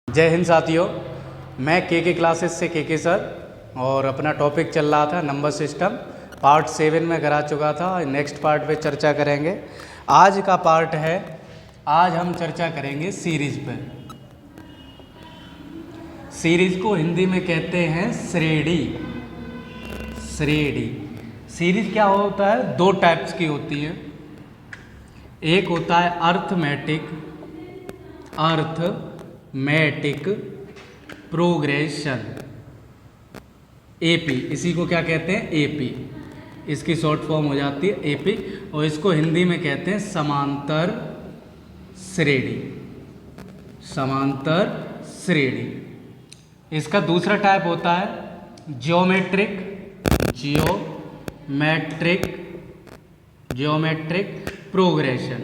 जय हिंद साथियों, मैं के क्लासेस से के सर और अपना टॉपिक चल रहा था नंबर सिस्टम। पार्ट 7 में करा चुका था, नेक्स्ट पार्ट पे चर्चा करेंगे। आज का पार्ट है, आज हम चर्चा करेंगे सीरीज पे। सीरीज को हिंदी में कहते हैं श्रेणी। श्रेणी सीरीज क्या होता है? दो टाइप्स की होती है। एक होता है अर्थमेटिक प्रोग्रेशन, एपी। इसी को क्या कहते हैं? एपी। इसकी शॉर्ट फॉर्म हो जाती है एपी, और इसको हिंदी में कहते हैं समांतर श्रेणी। समांतर श्रेणी। इसका दूसरा टाइप होता है जियोमेट्रिक प्रोग्रेशन।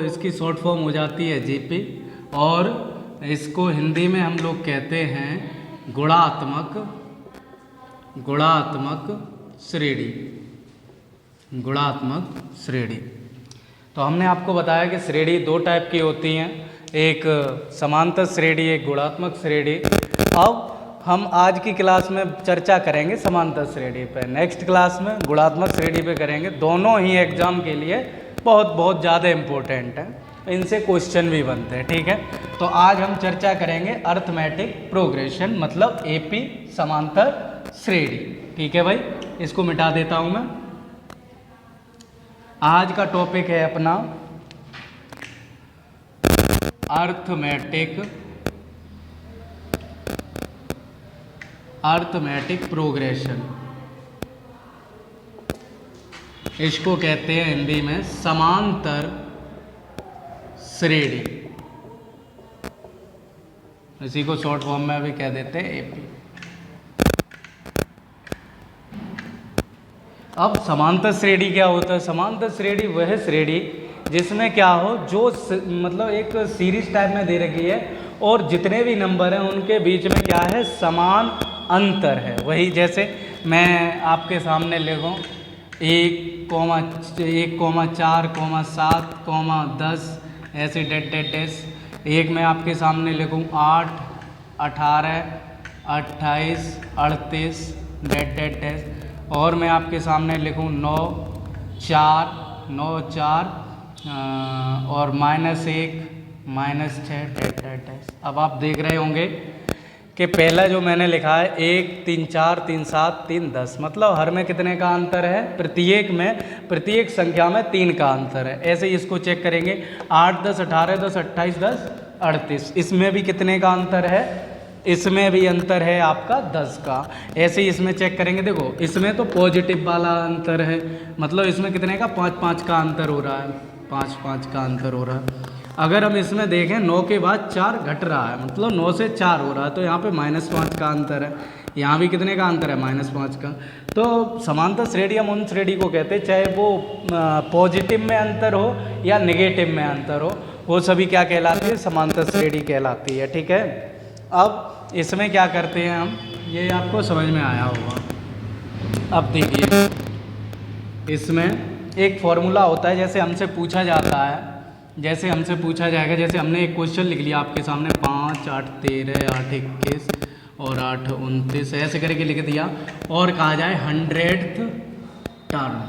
इसकी शॉर्ट फॉर्म हो जाती है जीपी, और इसको हिंदी में हम लोग कहते हैं गुणात्मक श्रेणी। गुणात्मक श्रेणी। तो हमने आपको बताया कि श्रेणी दो टाइप की होती हैं, एक समांतर श्रेणी, एक गुणात्मक श्रेणी। अब हम आज की क्लास में चर्चा करेंगे समांतर श्रेणी पे, नेक्स्ट क्लास में गुणात्मक श्रेणी पे करेंगे। दोनों ही एग्जाम के लिए बहुत ज़्यादा इम्पोर्टेंट है, इनसे क्वेश्चन भी बनते हैं, ठीक है। तो आज हम चर्चा करेंगे अर्थमेटिक प्रोग्रेशन, मतलब एपी, समांतर श्रेणी, ठीक है भाई। इसको मिटा देता हूं मैं। आज का टॉपिक है अपना अर्थमेटिक प्रोग्रेशन। इसको कहते हैं हिंदी में समांतर श्रेणी। इसी को शॉर्ट फॉर्म में भी कह देते हैं एपी। अब समांतर श्रेणी क्या होता है? समांतर श्रेणी वह श्रेणी जिसमें क्या हो, जो मतलब एक सीरीज टाइप में दे रखी है और जितने भी नंबर हैं उनके बीच में क्या है? समान अंतर है। वही जैसे मैं आपके सामने लिखूं 1,4,7,10 ऐसे डेस। एक मैं आपके सामने लिखूं 8, 18, 28, 38 डेस। और मैं आपके सामने लिखूं 9, 4 और -1, -6 डेस। अब आप देख रहे होंगे कि पहला जो मैंने लिखा है 1, 3, 4, 3, 7, 3, 10, मतलब हर में कितने का अंतर है? प्रत्येक संख्या में 3 का अंतर है। ऐसे ही इसको चेक करेंगे 8, 10, 18, 10, 28, 10, 38। इसमें भी कितने का अंतर है? इसमें भी अंतर है आपका 10 का। ऐसे ही इसमें चेक करेंगे, देखो इसमें तो पॉजिटिव वाला अंतर है, मतलब इसमें कितने का? 5 का अंतर हो रहा है, 5 का अंतर हो रहा है। अगर हम इसमें देखें 9 के बाद 4 घट रहा है, मतलब 9 से 4 हो रहा है, तो यहाँ पे -5 का अंतर है। यहाँ भी कितने का अंतर है? -5 का। तो समांतर श्रेणी हम उन श्रेणी को कहते हैं, चाहे वो पॉजिटिव में अंतर हो या नेगेटिव में अंतर हो, वो सभी क्या कहलाती है? समांतर श्रेणी कहलाती है, ठीक है। अब इसमें क्या करते हैं हम, ये आपको समझ में आया होगा। अब देखिए, इसमें एक फॉर्मूला होता है, जैसे हमसे पूछा जाता है, जैसे हमसे पूछा जाएगा, जैसे हमने एक क्वेश्चन लिख लिया आपके सामने 5, 8, 13, 8, 21 और 8, 29 ऐसे करके लिख दिया, और कहा जाए 100th टर्म,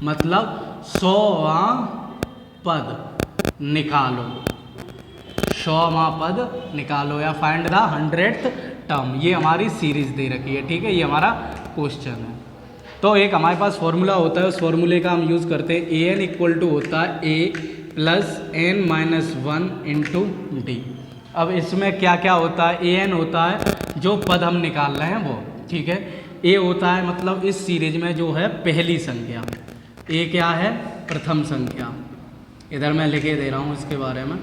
मतलब 100वां पद निकालो, 100वां पद निकालो, या फाइंड द 100th टर्म। ये हमारी सीरीज दे रखी है, ठीक है, ये हमारा क्वेश्चन है। तो एक हमारे पास फॉर्मूला होता है, उस फॉर्मूले का हम यूज़ करते हैं। an इक्वल टू होता है a + n-1 × d। अब इसमें क्या क्या होता है? an होता है जो पद हम निकाल रहे हैं वो, ठीक है। a होता है मतलब इस सीरीज में जो है पहली संख्या। a क्या है? प्रथम संख्या। इधर मैं लिखे दे रहा हूँ इसके बारे में।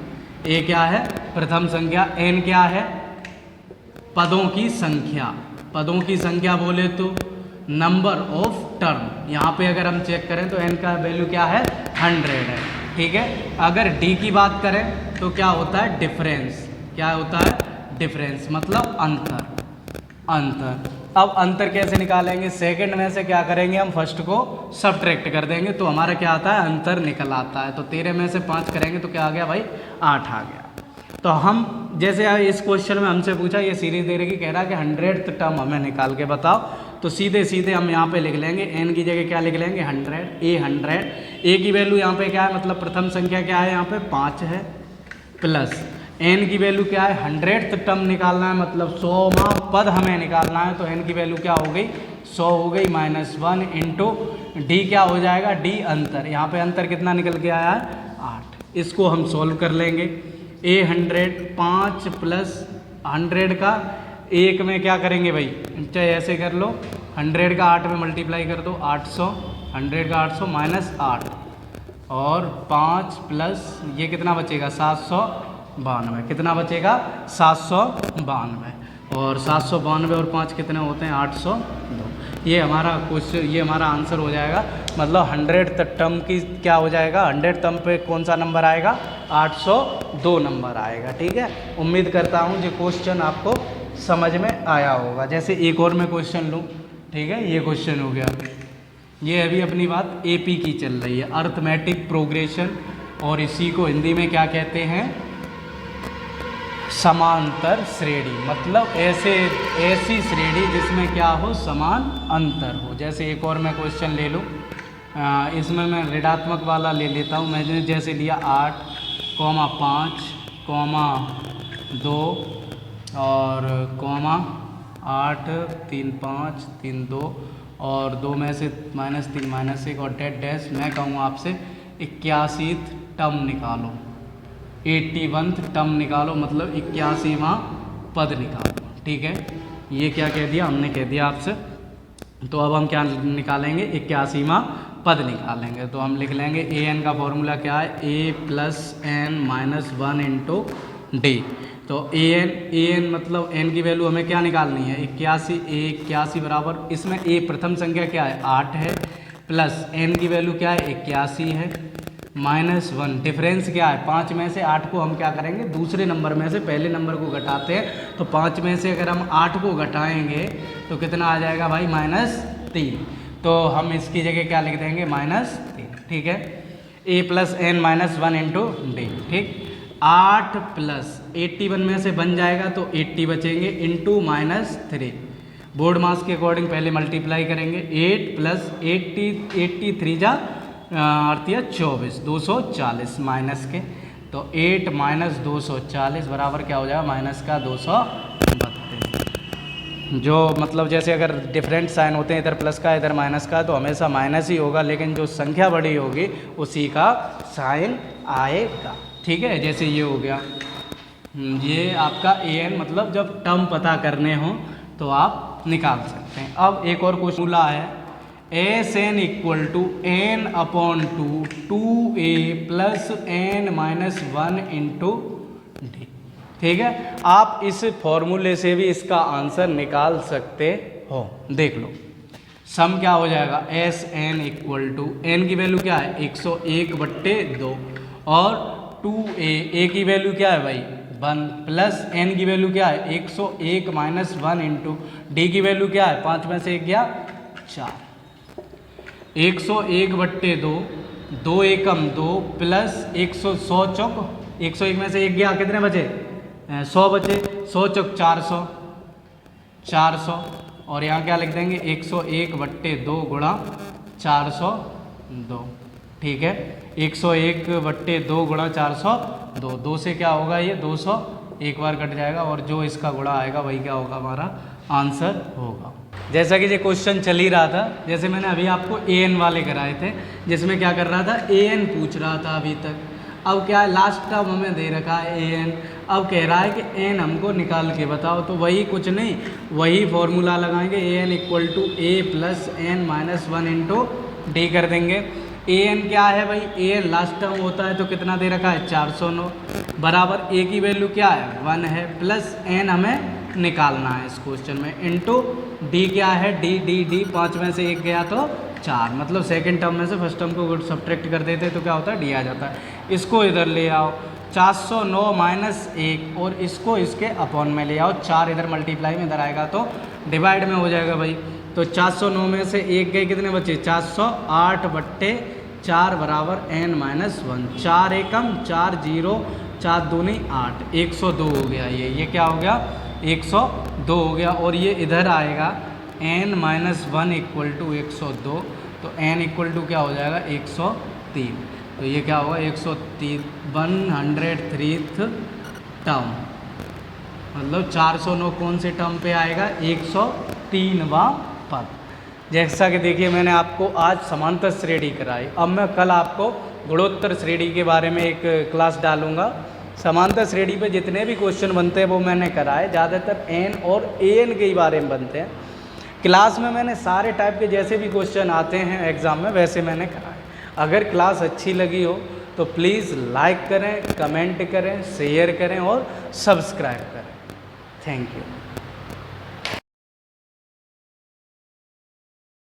a क्या है? प्रथम संख्या। n क्या है? पदों की संख्या। पदों की संख्या बोले तो नंबर ऑफ टर्म। यहाँ पे अगर हम चेक करें तो n का वैल्यू क्या है? 100 है, ठीक है। अगर d की बात करें तो क्या होता है? डिफरेंस। क्या होता है? डिफरेंस, मतलब अंतर। अब अंतर कैसे निकालेंगे, सेकंड में से क्या करेंगे हम फर्स्ट को सब्ट्रैक्ट कर देंगे तो हमारा क्या आता है, अंतर निकल आता है। तो 13 में से 5 करेंगे तो क्या आ गया भाई, 8 आ गया। तो हम जैसे इस क्वेश्चन में हमसे पूछा, ये सीरीज दे रही कह रहा है कि 100th टर्म हमें निकाल के बताओ, तो सीधे सीधे हम यहाँ पे लिख लेंगे n की जगह क्या लिख लेंगे 100, a की वैल्यू यहाँ पे क्या है, मतलब प्रथम संख्या क्या है यहाँ पे 5 है, प्लस n की वैल्यू क्या है 100th टर्म निकालना है, मतलब 100वां पद हमें निकालना है, तो n की वैल्यू क्या हो गई 100 हो गई, -1 इंटू d क्या हो जाएगा, d अंतर, यहाँ पे अंतर कितना निकल के आया है 8। इसको हम सॉल्व कर लेंगे, a100 5 प्लस 100 का 1 में क्या करेंगे भाई, चाहे ऐसे कर लो, 100 का 8 में मल्टीप्लाई कर दो 800, 100 का 800 माइनस 8 और 5 प्लस ये कितना बचेगा 792, कितना बचेगा 792, और 792 और 5 कितने होते हैं 802। ये हमारा क्वेश्चन, ये हमारा आंसर हो जाएगा, मतलब 100th टर्म की क्या हो जाएगा, 100th टर्म पे कौन सा नंबर आएगा 802 नंबर आएगा। ठीक है, उम्मीद करता हूँ ये क्वेश्चन आपको समझ में आया होगा। जैसे एक और मैं क्वेश्चन लूँ, ठीक है, ये क्वेश्चन हो गया, ये अभी अपनी बात एपी की चल रही है, अर्थमेटिक प्रोग्रेशन, और इसी को हिंदी में क्या कहते हैं, समांतर श्रेणी, मतलब ऐसी श्रेणी जिसमें क्या हो, समान अंतर हो। जैसे एक और मैं क्वेश्चन ले लूँ, इसमें मैं ऋणात्मक वाला ले लेता हूँ, मैंने जैसे लिया 8, 5, 2 और 8, 3, 5, 3, 2 और 2 में से -3 -1 और डैश। मैं कहूँगा आपसे 81th टर्म निकालो, 81th टर्म निकालो, मतलब 81वां पद निकालो। ठीक है, ये क्या कह दिया हमने, कह दिया आपसे। तो अब हम क्या निकालेंगे, 81वां पद निकालेंगे। तो हम लिख लेंगे an का फॉर्मूला क्या है, a plus n minus 1 into D. तो an मतलब n की वैल्यू हमें क्या निकालनी है 81 बराबर, इसमें a प्रथम संख्या क्या है 8 है, प्लस n की वैल्यू क्या है 81 है, -1 डिफरेंस क्या है 5 में से 8 को हम क्या करेंगे, दूसरे नंबर में से पहले नंबर को घटाते हैं। तो 5 में से अगर हम 8 को घटाएंगे तो कितना आ जाएगा भाई -3। तो हम इसकी जगह क्या लिख देंगे -3। ठीक है, a plus n minus 1 into D. ठीक, 8 प्लस 81 में से बन जाएगा तो 80 बचेंगे, इंटू -3, बोर्ड मास के अकॉर्डिंग पहले मल्टीप्लाई करेंगे। 8 प्लस 83 जा 24, 240 माइनस के, तो 8 माइनस 240 बराबर क्या हो जाएगा, माइनस का 232। जो मतलब जैसे अगर डिफरेंट साइन होते हैं, इधर प्लस का इधर माइनस का, तो हमेशा माइनस ही होगा, लेकिन जो संख्या बड़ी होगी उसी का साइन आएगा। ठीक है, जैसे ये हो गया, ये आपका an, मतलब जब टर्म पता करने हो तो आप निकाल सकते हैं। अब एक और क्वेश्चन है, SN equal to n/2 2a plus n minus 1 into D. ठीक है, आप इस फॉर्मूले से भी इसका आंसर निकाल सकते हो। देख लो, सम क्या हो जाएगा, SN इक्वल टू n की वैल्यू क्या है 101/2 और 2a की वैल्यू क्या है भाई 1, प्लस n की वैल्यू क्या है 101 माइनस 1 इंटू डी की वैल्यू क्या है 5 में से 1 गया 4, 101/2, 2 एकम 2 प्लस 100 चौक 101 में से 1 गया, कितने बचे 100 बचे, 100 चौक 400 और यहाँ क्या लिख देंगे 101/2 गुणा 402। ठीक है, 101/2 गुणा 402, 2 से क्या होगा ये 200, एक बार कट जाएगा और जो इसका गुणा आएगा वही क्या होगा, हमारा आंसर होगा। जैसा कि ये क्वेश्चन चल ही रहा था, जैसे मैंने अभी आपको an वाले कराए थे, जिसमें क्या कर रहा था an पूछ रहा था अभी तक। अब क्या है, लास्ट टर्म हमें दे रखा है an, अब कह रहा है कि n हमको निकाल के बताओ। तो वही कुछ नहीं, वही फॉर्मूला लगाएंगे, an equal to a plus n minus 1 into D कर देंगे। an क्या है भाई, an लास्ट टर्म होता है तो कितना दे रखा है 409, बराबर a की वैल्यू क्या है 1 है, प्लस n हमें निकालना है इस क्वेश्चन में, इंटू डी क्या है डी 5 में से 1 गया तो 4, मतलब सेकंड टर्म में से फर्स्ट टर्म को सब्ट्रैक्ट कर देते तो क्या होता है डी आ जाता है। इसको इधर ले आओ, 409 माइनस 1 और इसको इसके अपॉन में ले आओ, 4 इधर मल्टीप्लाई में इधर आएगा तो डिवाइड में हो जाएगा भाई। तो 409 में से एक गए, कितने बचे? 408/4 बराबर n-1। 4 एकम 4 जीरो 4 दूनी 8, 102 हो गया। ये क्या हो गया? 102 हो गया। और ये इधर आएगा n-1 = 102, तो n = क्या हो जाएगा? 103। तो ये क्या होगा? 103 103th टर्म, मतलब 409 कौन से टर्म पे आएगा? 103वां पद। जैसा कि देखिए मैंने आपको आज समांतर श्रेणी कराई, अब मैं कल आपको गुणोत्तर श्रेणी के बारे में एक क्लास डालूंगा। समांतर श्रेणी पे जितने भी क्वेश्चन बनते हैं वो मैंने कराए, ज़्यादातर एन और एन के ही बारे में बनते हैं। क्लास में मैंने सारे टाइप के जैसे भी क्वेश्चन आते हैं एग्ज़ाम में वैसे मैंने कराए। अगर क्लास अच्छी लगी हो तो प्लीज़ लाइक करें, कमेंट करें, शेयर करें और सब्सक्राइब करें। Thank you.